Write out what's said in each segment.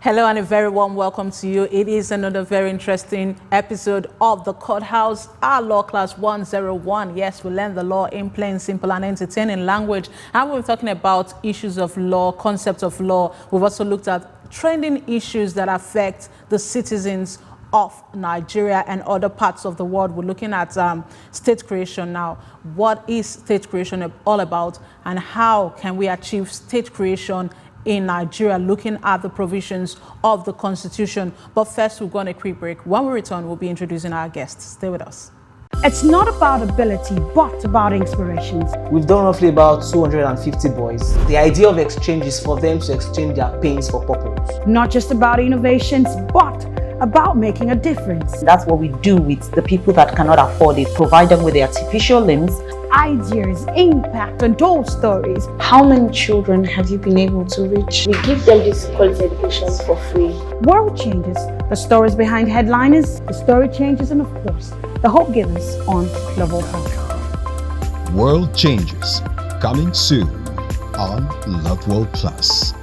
Hello and a very warm welcome to you. It is another very interesting episode of the Courthouse, our law class 101. Yes, we learn the law in plain, simple and entertaining language. And we're talking about issues of law, concepts of law. We've also looked at trending issues that affect the citizens of Nigeria and other parts of the world. We're looking at state creation now. What is state creation all about and how can we achieve state creation in Nigeria, looking at the provisions of the Constitution. But first, we'll go on a quick break. When we return, we'll be introducing our guests. Stay with us. It's not about ability, but about inspirations. We've done roughly about 250 boys. The idea of exchange is for them to exchange their pains for purpose. Not just about innovations, but about making a difference. That's what we do with the people that cannot afford it. Provide them with the artificial limbs, ideas, impact, and those stories. How many children have you been able to reach? We give them this quality education for free. World changes, the stories behind headliners, the story changes, and of course, the hope givers on Global Health. World Changes, coming soon on Love World Plus.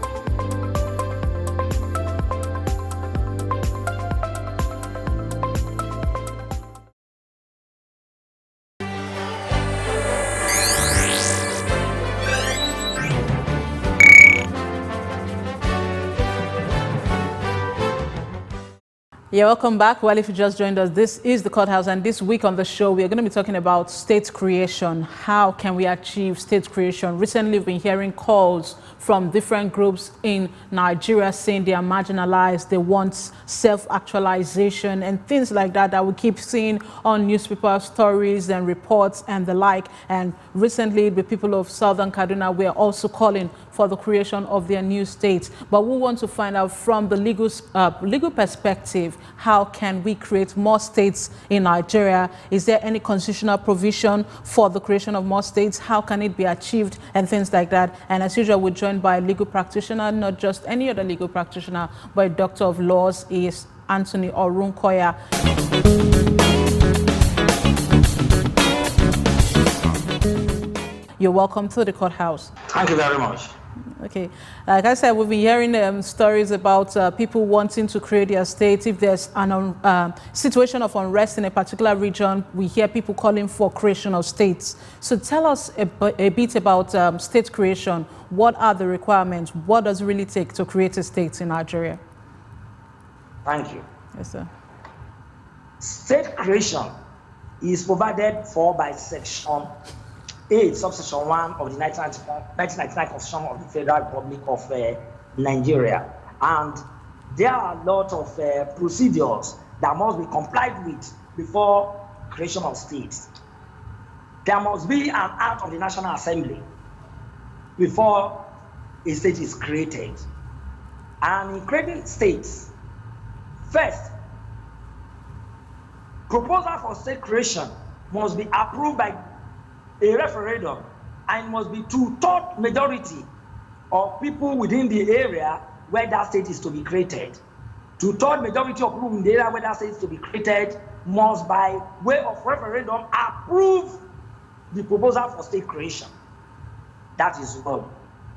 Yeah, welcome back. Well, if you just joined us, this is the Courthouse, and this week on the show, we are going to be talking about state creation. How can we achieve state creation? Recently, we've been hearing calls from different groups in Nigeria saying they are marginalized, they want self-actualization and things like that that we keep seeing on newspaper stories and reports and the like. And recently, the people of Southern Kaduna were also calling for the creation of their new state. But we want to find out from the legal perspective, how can we create more states in Nigeria? Is there any constitutional provision for the creation of more states? How can it be achieved and things like that? And as usual, we're joined by a legal practitioner, not just any other legal practitioner, but a doctor of laws, is Anthony Orunkoya. You're welcome to the Courthouse. Thank you very much. Okay, like I said, we've been hearing stories about people wanting to create their state. If there's a situation of unrest in a particular region, we hear people calling for creation of states. So tell us a bit about state creation. What are the requirements? What does it really take to create a state in Nigeria? Thank you. Yes, sir. State creation is provided for by Section 8, subsection 1 of the 1999 Constitution of the Federal Republic of Nigeria. And there are a lot of procedures that must be complied with before creation of states. There must be an act of the National Assembly before a state is created. And in creating states, first, proposal for state creation must be approved by a referendum, and must be 2/3 majority of people within the area where that state is to be created. 2/3 majority of people in the area where that state is to be created must, by way of referendum, approve the proposal for state creation. That is one.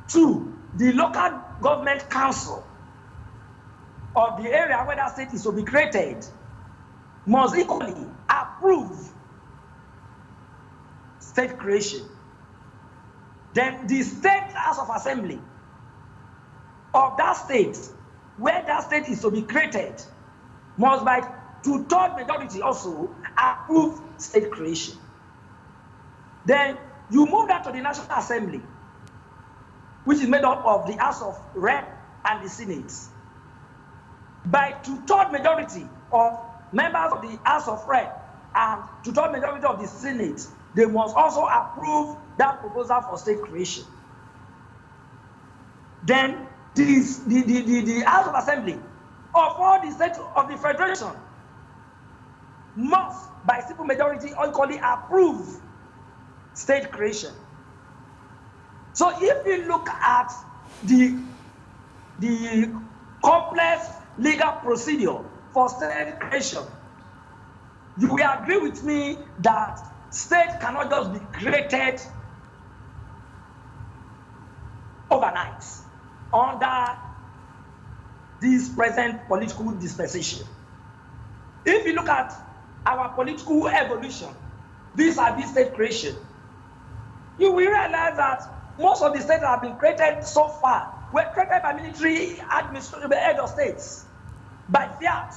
2, the local government council of the area where that state is to be created must equally approve state creation. Then the state House of Assembly of that state where that state is to be created must, by 2/3 majority, also approve state creation. Then you move that to the National Assembly, which is made up of the House of Rep and the Senate. By 2/3 majority of members of the House of Rep and 2/3 majority of the Senate, they must also approve that proposal for state creation. Then the House of Assembly of all the states of the Federation must, by simple majority, equally approve state creation. So if you look at the complex legal procedure for state creation, you will agree with me that state cannot just be created overnight under this present political dispensation. If you look at our political evolution, vis-a-vis state creation, you will realize that most of the states that have been created so far were created by military administrative head of states, by fiat,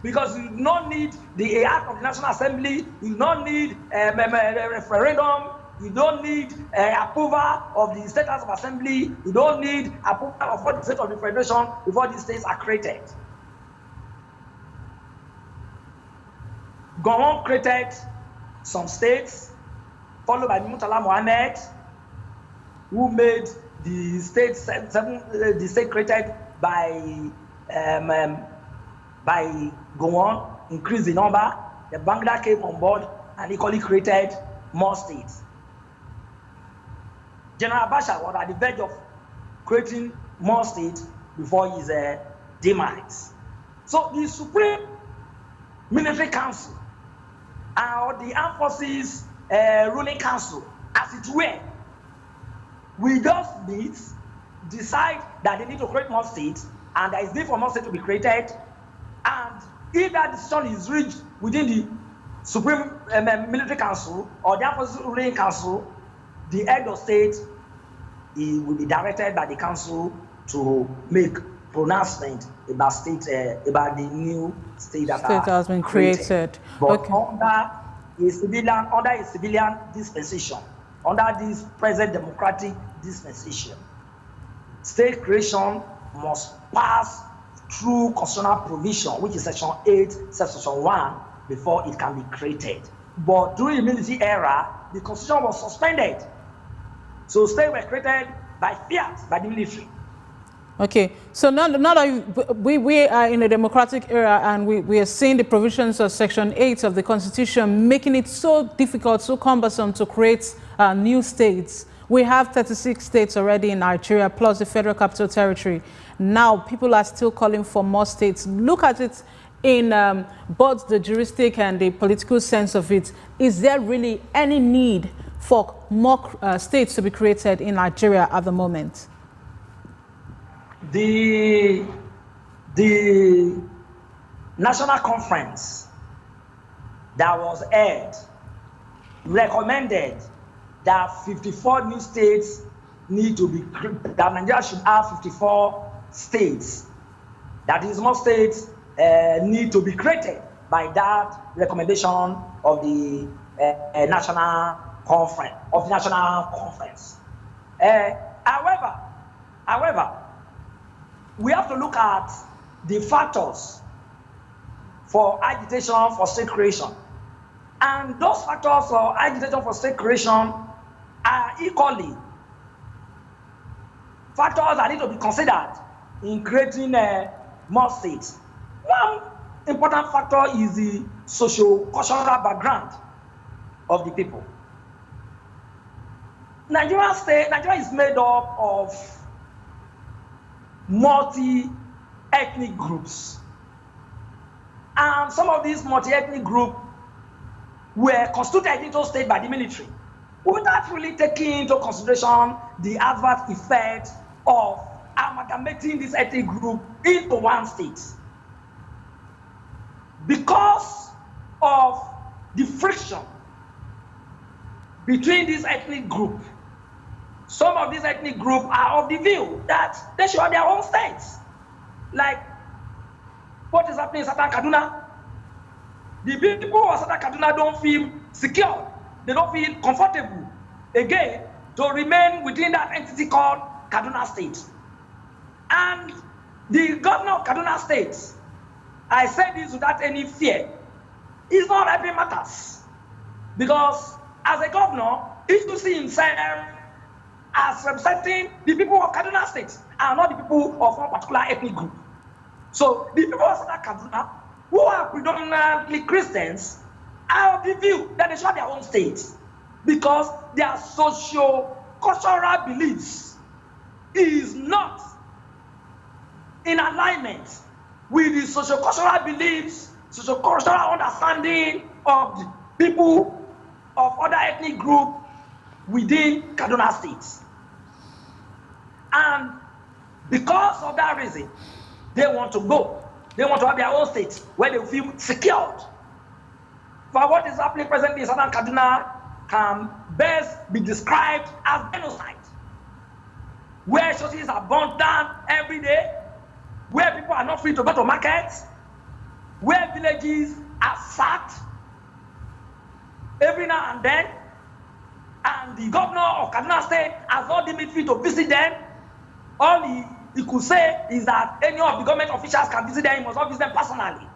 because you do not need the act of the National Assembly, you do not need a referendum, you don't need approval of the State House of Assembly, you don't need approval of all the states of the Federation before these states are created. Gowon created some states, followed by Murtala Mohammed, who made the state the state created by Gowon, increased the number. The Bangla came on board and equally created more states. General Abacha was at the verge of creating more states before his demise. So the Supreme Military Council and the Armed Forces Ruling Council, as it were, we just meet, decide that they need to create more states, and there is need for more states to be created. And if that decision is reached within the Supreme Military Council or the Armed Forces Ruling Council, the head of state, he will be directed by the council to make pronouncement about about the new state that has been created. But Okay. under a civilian dispensation, under this present democratic dispensation, state creation must pass through constitutional provision, which is section 8, section 1, before it can be created. But during the military era, the constitution was suspended. So states were created by fiat, by the military. Okay, so now that we are in a democratic era and we are seeing the provisions of Section 8 of the Constitution making it so difficult, so cumbersome to create new states. We have 36 states already in Nigeria, plus the Federal Capital Territory. Now, people are still calling for more states. Look at it in both the juristic and the political sense of it. Is there really any need for more states to be created in Nigeria at the moment? The national conference that was held recommended that 54 new states need to be, that Nigeria should have 54 states. That is, more states need to be created by that recommendation of the national conference. However, we have to look at the factors for agitation for state creation. And those factors for agitation for state creation are equally factors that need to be considered in creating more states. One important factor is the socio-cultural background of the people. Nigeria is made up of multi-ethnic groups. And some of these multi-ethnic groups were constituted into state by the military without really taking into consideration the adverse effect of amalgamating this ethnic group into one state. Because of the friction between this ethnic group, some of these ethnic groups are of the view that they should have their own states. Like what is happening in Southern Kaduna. The people of Southern Kaduna don't feel secure. They don't feel comfortable again to remain within that entity called Kaduna State. And the governor of Kaduna State, I say this without any fear, is not helping matters. Because as a governor, he should see himself as representing the people of Kaduna State and not the people of one particular ethnic group. So the people of Southern Kaduna, who are predominantly Christians, are of the view that they should have their own states because their socio-cultural beliefs is not in alignment with the socio-cultural beliefs, socio-cultural understanding of the people of other ethnic groups within Kaduna State. And because of that reason, they want to go. They want to have their own state where they feel secured. For what is happening presently in Southern Kaduna can best be described as genocide, where churches are burnt down every day, where people are not free to go to markets, where villages are sacked every now and then, and the governor of Kaduna State has not deemed it free to visit them. All he could say is that any of the government officials can visit them, he must not visit them personally.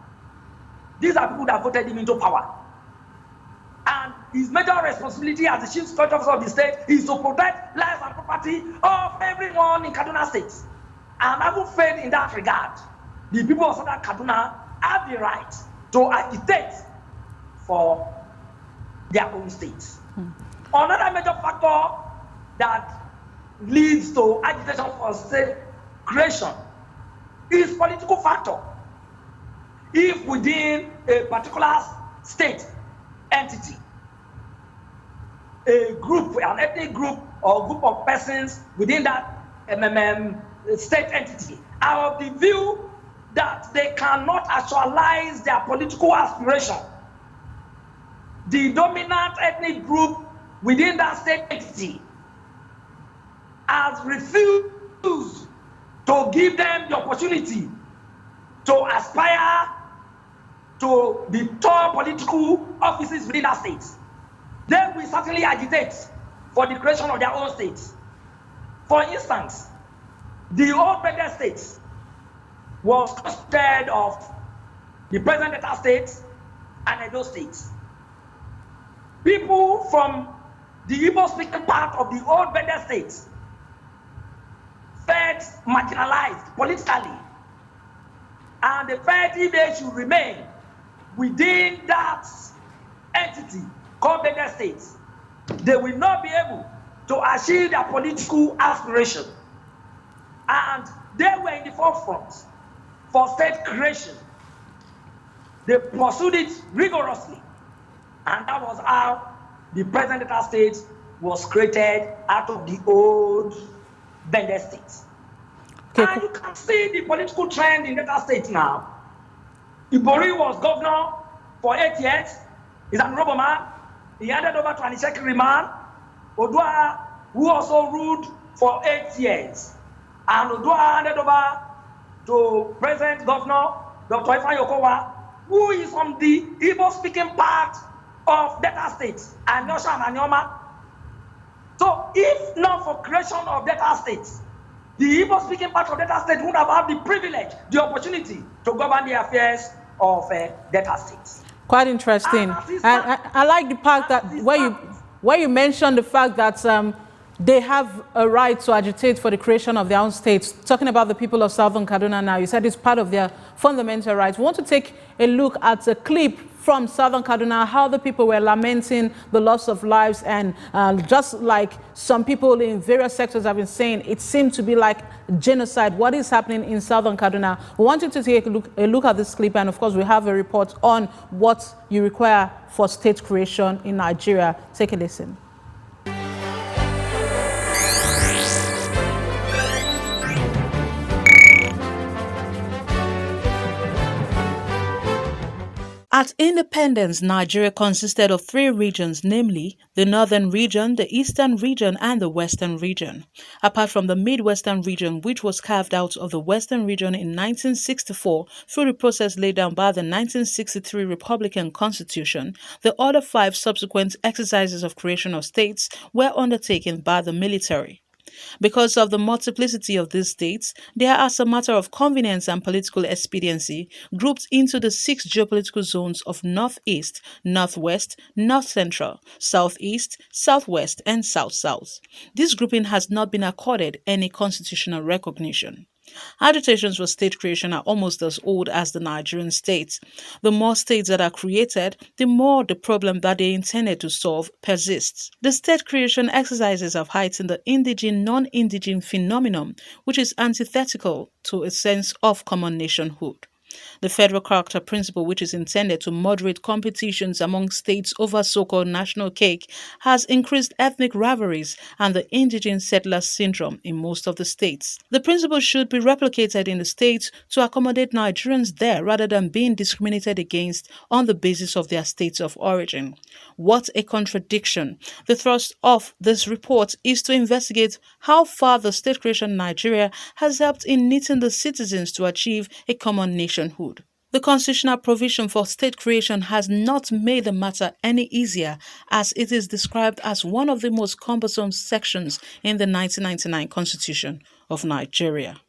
These are people that voted him into power. And his major responsibility as the chief security officer of the state is to protect lives and property of everyone in Kaduna State. And having faith in that regard, the people of Southern Kaduna have the right to agitate for their own states. Another major factor that leads to agitation for state creation is political factor. If within a particular state entity, a group, an ethnic group or group of persons within that state entity are of the view that they cannot actualize their political aspiration, the dominant ethnic group within that state entity has refused to give them the opportunity to aspire to the top political offices within that state. They will certainly agitate for the creation of their own states. For instance, the old Bender state was consisted of the present Delta state and Edo state. People from the Igbo-speaking part of the old Bender state felt marginalized politically, and they felt if they should remain within that entity called Bender State, they will not be able to achieve their political aspiration. And they were in the forefront for state creation. They pursued it rigorously. And that was how the present Delta State was created out of the old Bender State. Okay. And you can see the political trend in Delta State now. Ibori was governor for 8 years. He's an honorable man. He handed over to an Ishekiri man, Odua, who also ruled for 8 years. And Odua handed over to present governor, Dr. Ifeanyi Okowa, who is from the Igbo-speaking part of Delta State, and Nyosha and Anyoma. So if not for creation of Delta State, the Igbo-speaking part of Delta State would have had the privilege, the opportunity to govern the affairs of Delta State. Quite interesting. I like the part that where you mentioned the fact that they have a right to agitate for the creation of their own states. Talking about the people of Southern Kaduna now, you said it's part of their fundamental rights. We want to take a look at a clip from Southern Kaduna, how the people were lamenting the loss of lives, and just like some people in various sectors have been saying, it seemed to be like genocide. What is happening in Southern Kaduna? We want you to take a look at this clip, and of course we have a report on what you require for state creation in Nigeria. Take a listen. At independence, Nigeria consisted of 3 regions, namely the Northern region, the Eastern region, and the Western region. Apart from the Midwestern region, which was carved out of the Western region in 1964 through the process laid down by the 1963 Republican Constitution, the other 5 subsequent exercises of creation of states were undertaken by the military. Because of the multiplicity of these states, they are, as a matter of convenience and political expediency, grouped into the 6 geopolitical zones of Northeast, Northwest, North Central, Southeast, Southwest, and South-South. This grouping has not been accorded any constitutional recognition. Agitations for state creation are almost as old as the Nigerian state. The more states that are created, the more the problem that they intended to solve persists. The state creation exercises have heightened the indigene-non-indigene phenomenon, which is antithetical to a sense of common nationhood. The federal character principle, which is intended to moderate competitions among states over so-called national cake, has increased ethnic rivalries and the indigent settler syndrome in most of the states. The principle should be replicated in the states to accommodate Nigerians there rather than being discriminated against on the basis of their states of origin. What a contradiction. The thrust of this report is to investigate how far the state creation in Nigeria has helped in knitting the citizens to achieve a common nationhood. The constitutional provision for state creation has not made the matter any easier, as it is described as one of the most cumbersome sections in the 1999 Constitution of Nigeria.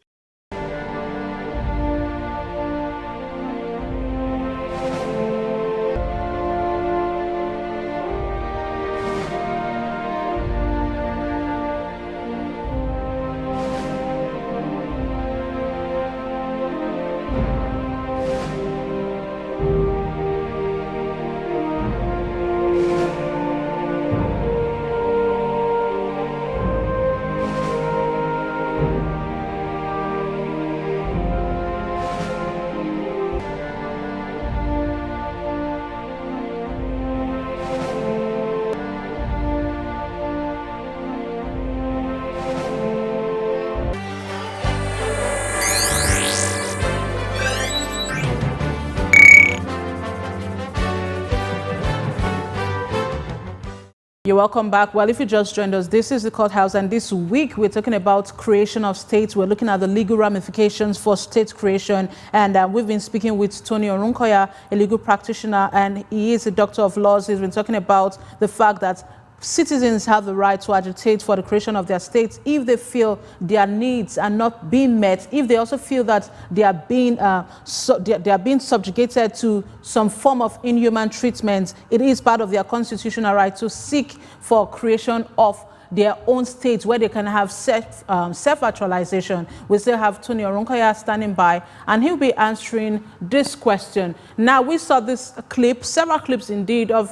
You're welcome back. Well, if you just joined us, this is the courthouse, and this week we're talking about creation of states. We're looking at the legal ramifications for state creation, and we've been speaking with Tony Orunkoya, a legal practitioner, and he is a doctor of laws. He's been talking about the fact that citizens have the right to agitate for the creation of their states if they feel their needs are not being met, if they also feel that they are being subjugated to some form of inhuman treatment. It is part of their constitutional right to seek for creation of their own states where they can have self-actualization. We still have Tony Orunkoya standing by, and he'll be answering this question. Now, we saw this clip, several clips indeed, of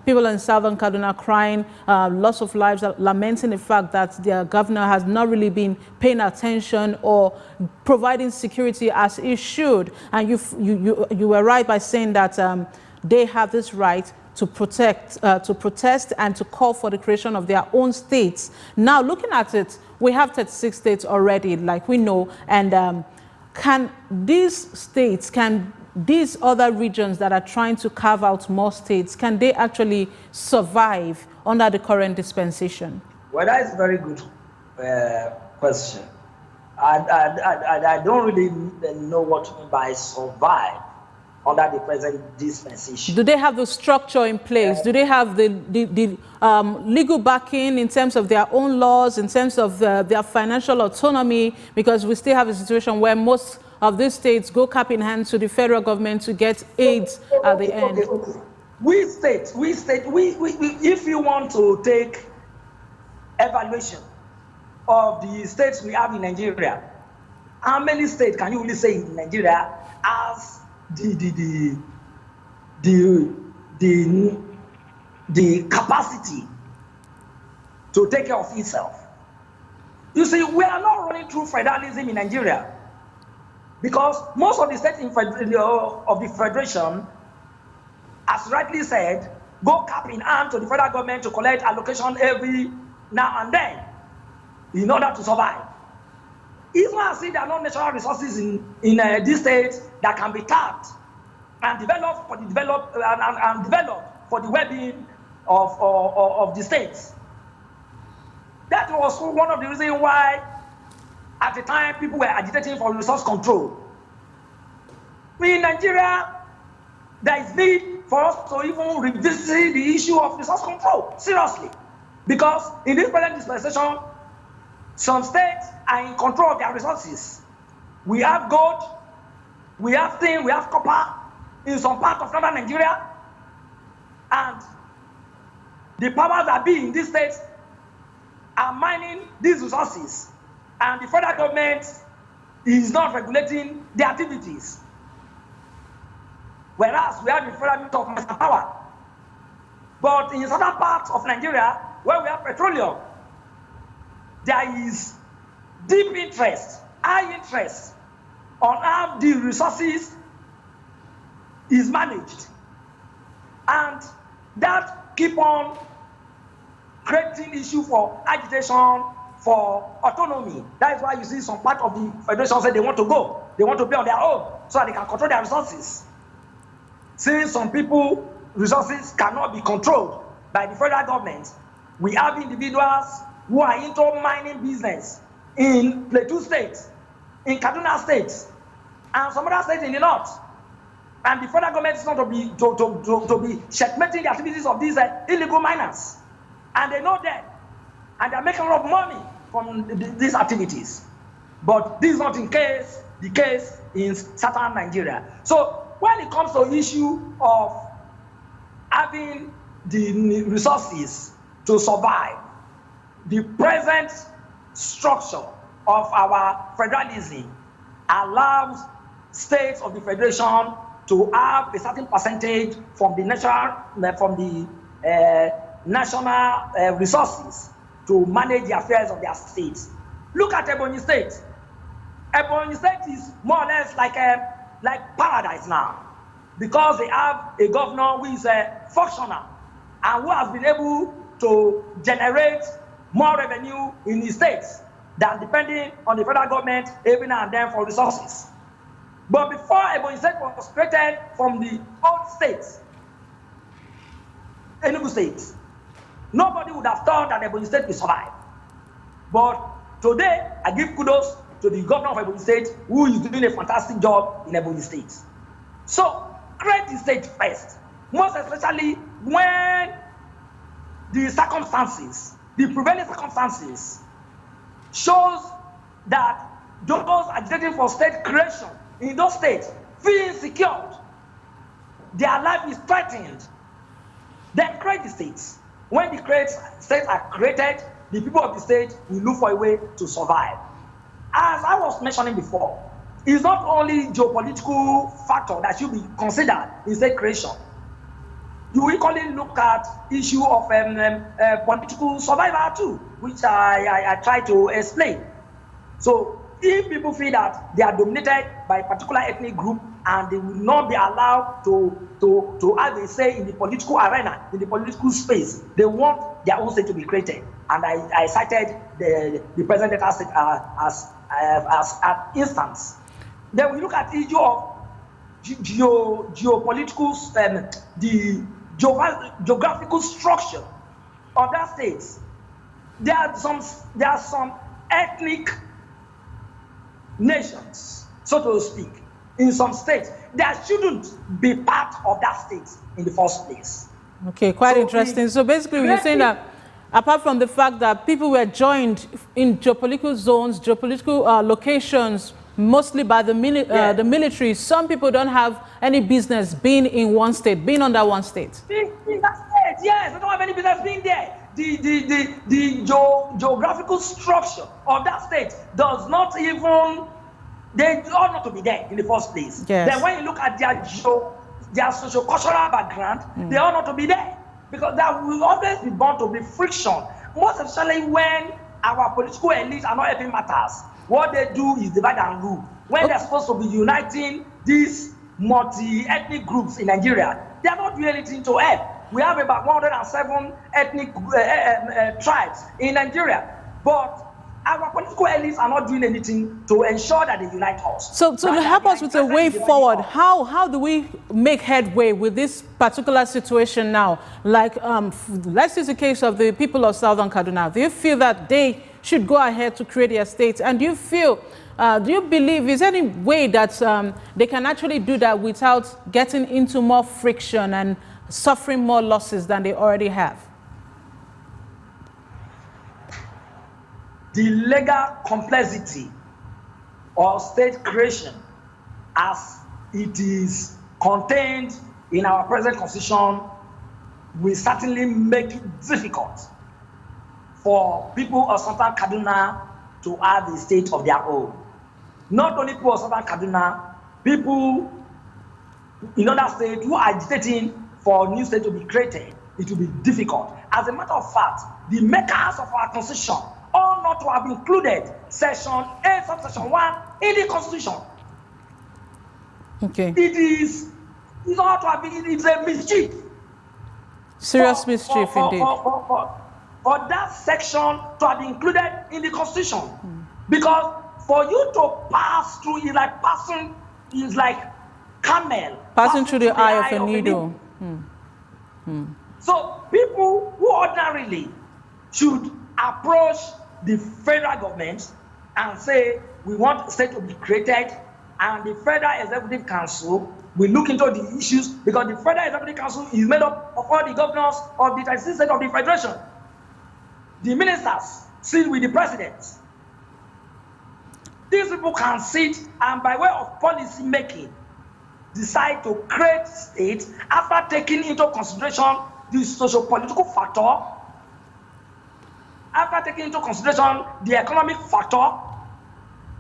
people in Southern Kaduna crying, loss of lives, lamenting the fact that their governor has not really been paying attention or providing security as he should. And you were right by saying that they have this right to protect, to protest and to call for the creation of their own states. Now, looking at it, we have 36 states already, like we know, and can these states, can these other regions that are trying to carve out more states, can they actually survive under the current dispensation? Well, that is a very good question. I don't really know what you mean by survive under the present dispensation. Do they have the structure in place? Do they have the legal backing in terms of their own laws, in terms of their financial autonomy? Because we still have a situation where most of these states go cap in hand to the federal government to get aids at the end. Okay. If you want to take evaluation of the states we have in Nigeria, how many states can you really say in Nigeria as the capacity to take care of itself? You see, we are not running through federalism in Nigeria, because most of the states of the federation, as rightly said, go cap in hand to the federal government to collect allocation every now and then in order to survive. It's not as if there are no natural resources in these states that can be tapped and developed for the well-being of the states. That was one of the reasons why, at the time, people were agitating for resource control. In Nigeria, there is need for us to even revisit the issue of resource control seriously, because in this present dispensation, some states are in control of their resources. We have gold, we have tin, we have copper in some part of northern Nigeria, and the powers that be in these states are mining these resources, and the federal government is not regulating the activities. Whereas we have the federal minister of master power. But in southern parts of Nigeria, where we have petroleum, there is deep interest, high interest on how the resources is managed. And that keep on creating issue for agitation, for autonomy. That is why you see some part of the federation say they want to go. They want to be on their own so that they can control their resources. Since some people resources cannot be controlled by the federal government, we have individuals who are into mining business in Plateau State, in Kaduna State, and some other states in the north. And the federal government is not to be checkmating the activities of these illegal miners. And they know that. And they're making a lot of money from these activities. But this is not the case in southern Nigeria. So when it comes to the issue of having the resources to survive, the present structure of our federalism allows states of the federation to have a certain percentage from the national resources to manage the affairs of their states. Look at Ebonyi State. Ebonyi State is more or less like paradise now, because they have a governor who is a functional and who has been able to generate more revenue in his states than depending on the federal government every now and then for resources. But before Ebonyi State was created from the old states, Enugu State, nobody would have thought that Ebonyi State will survive. But today, I give kudos to the governor of Ebonyi State, who is doing a fantastic job in Ebonyi State. So, create the state first, most especially when the circumstances, the prevailing circumstances, shows that those agitating for state creation in those states feel insecure, their life is threatened, then create the states. When the states are created, the people of the state will look for a way to survive. As I was mentioning before, it's not only geopolitical factor that should be considered in state creation. You equally look at issue of political survival too, which I try to explain. So if people feel that they are dominated by a particular ethnic group and they will not be allowed to have a say in the political arena, in the political space, they want their own state to be created. And I cited the present data state as an instance. Then we look at the issue of geopolitical, the geographical structure of that states. There are some ethnic nations, so to speak, in some states that shouldn't be part of that state in the first place. Okay, quite interesting. So basically, you're saying that apart from the fact that people were joined in geopolitical zones, geopolitical locations, mostly by the military, some people don't have any business being in one state, being under one state. In that state, yes, they don't have any business being there. The geographical structure of that state does not even, they ought not to be there in the first place. Yes. Then when you look at their socio-cultural background, they ought not to be there, because there will always be bound to be friction, most especially when our political elites are not helping matters. What they do is divide and rule. When they're supposed to be uniting these multi-ethnic groups in Nigeria, they are not doing anything to help. We have about 107 ethnic tribes in Nigeria, but our political elites are not doing anything to ensure that they unite us. So to help us with a way forward, how do we make headway with this particular situation now? Like, let's use the case of the people of Southern Kaduna. Do you feel that they should go ahead to create their states? And do you believe, is there any way that they can actually do that without getting into more friction and suffering more losses than they already have? The legal complexity of state creation, as it is contained in our present constitution, will certainly make it difficult for people of Southern Kaduna to have a state of their own. Not only people of Southern Kaduna, people in other states who are agitating for a new state to be created, it will be difficult. As a matter of fact, the makers of our constitution ought not to have included section 8, subsection 1 in the constitution. Okay. It is It's not to have been, it's a mischief. Serious mischief indeed. For that section to have been included in the Constitution. Because for you to pass through is like passing, is like camel. Passing through the eye of a needle. So people who ordinarily should approach the federal government and say, we want a state to be created, and the Federal Executive Council will look into the issues, because the Federal Executive Council is made up of all the governors of the 36 states of the Federation. The ministers sit with the president. These people can sit and by way of policy making, decide to create states after taking into consideration the socio-political factor, after taking into consideration the economic factor,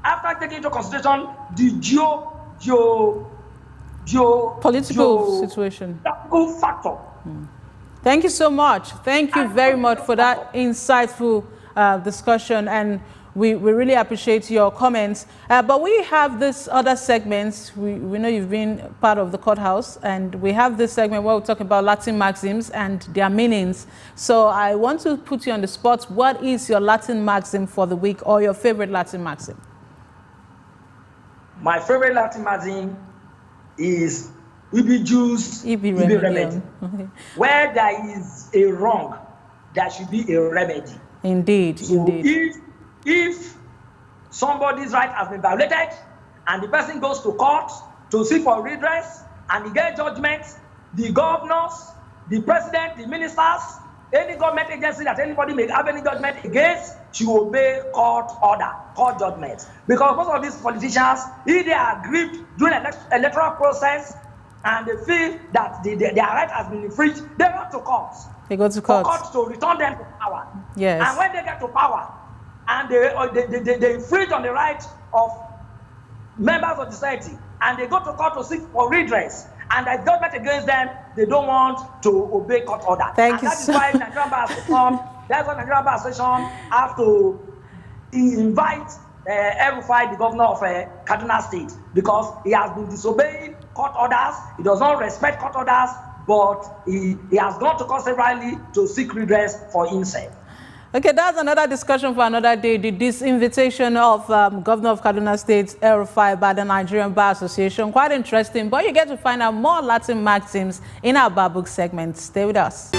after taking into consideration the political situation factor. Thank you so much. Thank you very much for that insightful discussion, and we really appreciate your comments. But we have this other segment. We know you've been part of the courthouse, and we have this segment where we talk about Latin maxims and their meanings. So I want to put you on the spot. What is your Latin maxim for the week, or your favorite Latin maxim? My favorite Latin maxim is Ibi Jus, Ibi Remedy. Okay. Where there is a wrong, there should be a remedy. Indeed, so indeed. If somebody's right has been violated and the person goes to court to seek for redress and he gets judgment, the governors, the president, the ministers, any government agency that anybody may have any judgment against should obey court order, court judgment. Because most of these politicians, if they are aggrieved during electoral process and they feel that their right has been infringed, they go to court. They go to court. For court to return them to power. Yes. And when they get to power and they infringe on the right of members of the society and they go to court to seek for redress and there's judgment against them, they don't want to obey court order. Thank you. That is why Nigerian Bar Association, that's why Nigerian Bar Association have to invite El-Rufai, the governor of Kaduna State, because he has been disobeying court orders. He does not respect court orders, but he has gone to court severally to seek redress for himself. Okay, that's another discussion for another day. This invitation of Governor of Kaduna State, El-Rufai, by the Nigerian Bar Association, quite interesting. But you get to find out more Latin maxims in our Bar Book segment. Stay with us.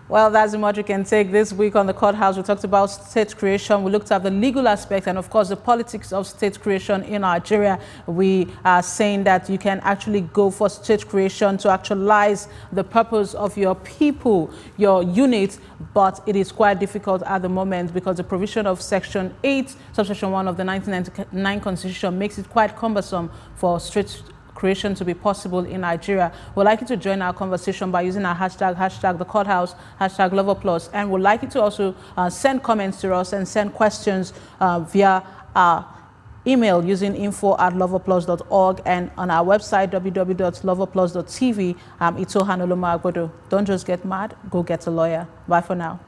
Well, that's the much you can take this week on the Courthouse. We talked about state creation. We looked at the legal aspect and, of course, the politics of state creation in Nigeria. We are saying that you can actually go for state creation to actualize the purpose of your people, your unit, but it is quite difficult at the moment because the provision of Section 8, Subsection 1 of the 1999 Constitution makes it quite cumbersome for state creation to be possible in Nigeria. We'd like you to join our conversation by using our hashtag the courthouse, hashtag Love Applause, and we'd like you to also send comments to us and send questions via our email using info@loveapplause.org and on our website www.loveapplause.tv. Ito Olomu-Agbodo. Don't just get mad, go get a lawyer. Bye for now.